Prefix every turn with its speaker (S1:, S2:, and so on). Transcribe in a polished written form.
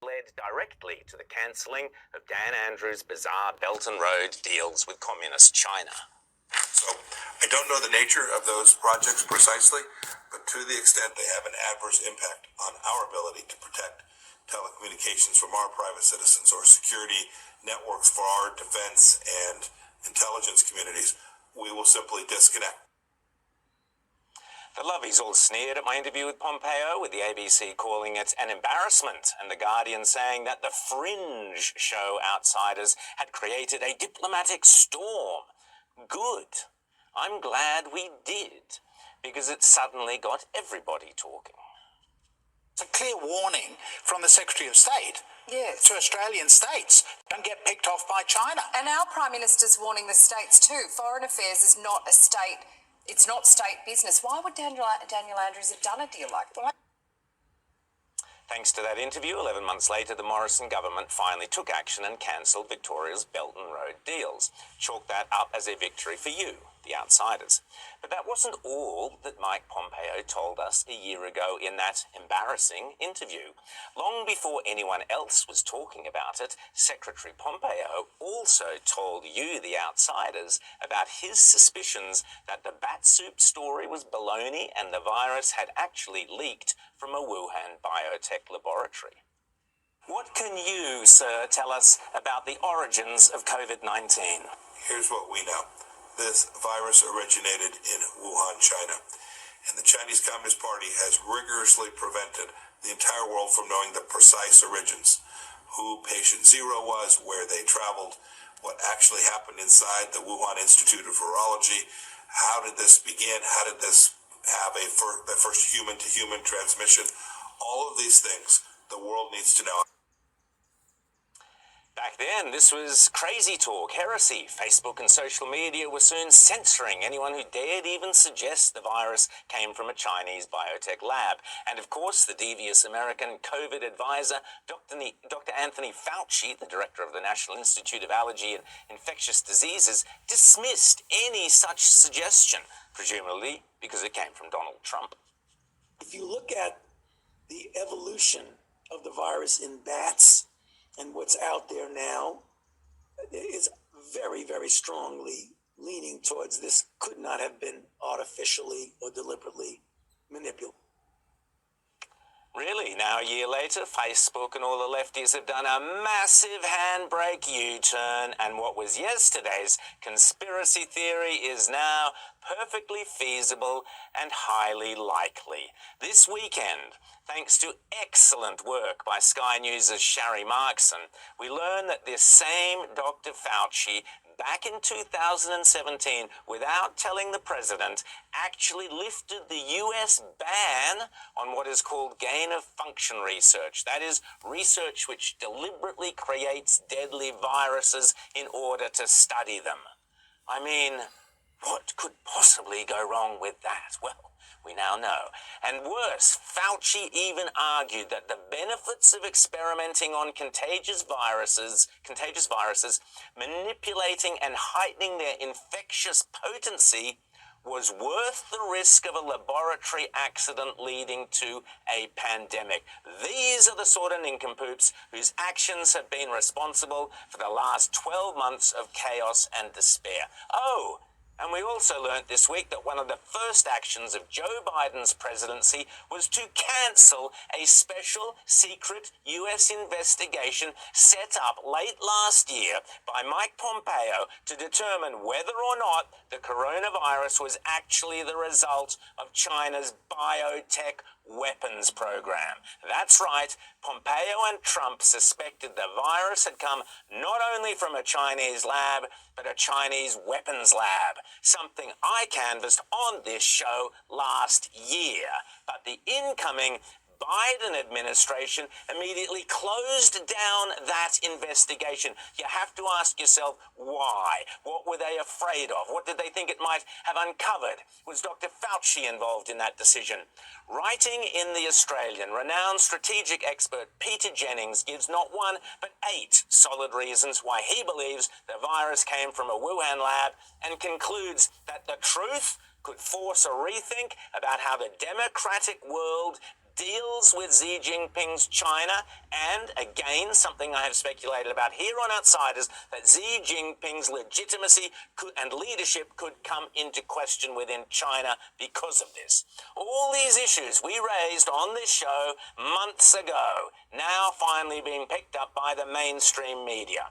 S1: led directly to the cancelling of Dan Andrews' bizarre Belt and Road deals with communist China.
S2: So I don't know the nature of those projects precisely, but to the extent they have an adverse impact on our ability to protect telecommunications from our private citizens or security networks for our defense and intelligence communities, we will simply disconnect.
S1: The lovies all sneered at my interview with Pompeo, with the ABC calling it an embarrassment, and The Guardian saying that the fringe show Outsiders had created a diplomatic storm. Good. I'm glad we did, because it suddenly got everybody talking.
S3: It's a clear warning from the Secretary of State to Australian states. Don't get picked off by China.
S4: And our Prime Minister's warning the states too. Foreign affairs is not a state, it's not state business. Why would Daniel Andrews have done a deal like that?
S1: Thanks to that interview, 11 months later, the Morrison government finally took action and cancelled Victoria's Belt and Road deals. Chalk that up as a victory for you, the Outsiders. But that wasn't all that Mike Pompeo told us a year ago in that embarrassing interview. Long before anyone else was talking about it, Secretary Pompeo also told you, the Outsiders, about his suspicions that the bat soup story was baloney and the virus had actually leaked from a Wuhan biotech laboratory. What can you, sir, tell us about the origins of COVID-19?
S2: Here's what we know. This virus originated in Wuhan, China, and the Chinese Communist Party has rigorously prevented the entire world from knowing the precise origins, who patient zero was, where they traveled, what actually happened inside the Wuhan Institute of Virology, how did this begin, how did this have the first human-to-human transmission. All of these things the world needs to know.
S1: Back then, this was crazy talk, heresy. Facebook and social media were soon censoring anyone who dared even suggest the virus came from a Chinese biotech lab. And of course, the devious American COVID advisor, Dr. Anthony Fauci, the director of the National Institute of Allergy and Infectious Diseases, dismissed any such suggestion, presumably because it came from Donald Trump.
S5: If you look at the evolution of the virus in bats, and what's out there now is very, very strongly leaning towards this could not have been artificially or deliberately manipulated.
S1: Really? Now, a year later, Facebook and all the lefties have done a massive handbrake U-turn, and what was yesterday's conspiracy theory is now perfectly feasible and highly likely. This weekend, thanks to excellent work by Sky News' Sharri Markson, we learned that this same Dr. Fauci, back in 2017, without telling the president, actually lifted the US ban on what is called gain-of-function research. That is, research which deliberately creates deadly viruses in order to study them. I mean, what could possibly go wrong with that? Well, we now know. And worse, Fauci even argued that the benefits of experimenting on contagious viruses, manipulating and heightening their infectious potency was worth the risk of a laboratory accident leading to a pandemic. These are the sort of nincompoops whose actions have been responsible for the last 12 months of chaos and despair. Oh, and we also learnt this week that one of the first actions of Joe Biden's presidency was to cancel a special secret U.S. investigation set up late last year by Mike Pompeo to determine whether or not the coronavirus was actually the result of China's biotech weapons program. That's right, Pompeo and Trump suspected the virus had come not only from a Chinese lab, but a Chinese weapons lab, something I canvassed on this show last year. But the incoming Biden administration immediately closed down that investigation. You have to ask yourself why. What were they afraid of? What did they think it might have uncovered? Was Dr. Fauci involved in that decision? Writing in The Australian, renowned strategic expert Peter Jennings gives not one but 8 solid reasons why he believes the virus came from a Wuhan lab, and concludes that the truth could force a rethink about how the democratic world deals with Xi Jinping's China, and again, something I have speculated about here on Outsiders, that Xi Jinping's legitimacy and leadership could come into question within China because of this. All these issues we raised on this show months ago, now finally being picked up by the mainstream media.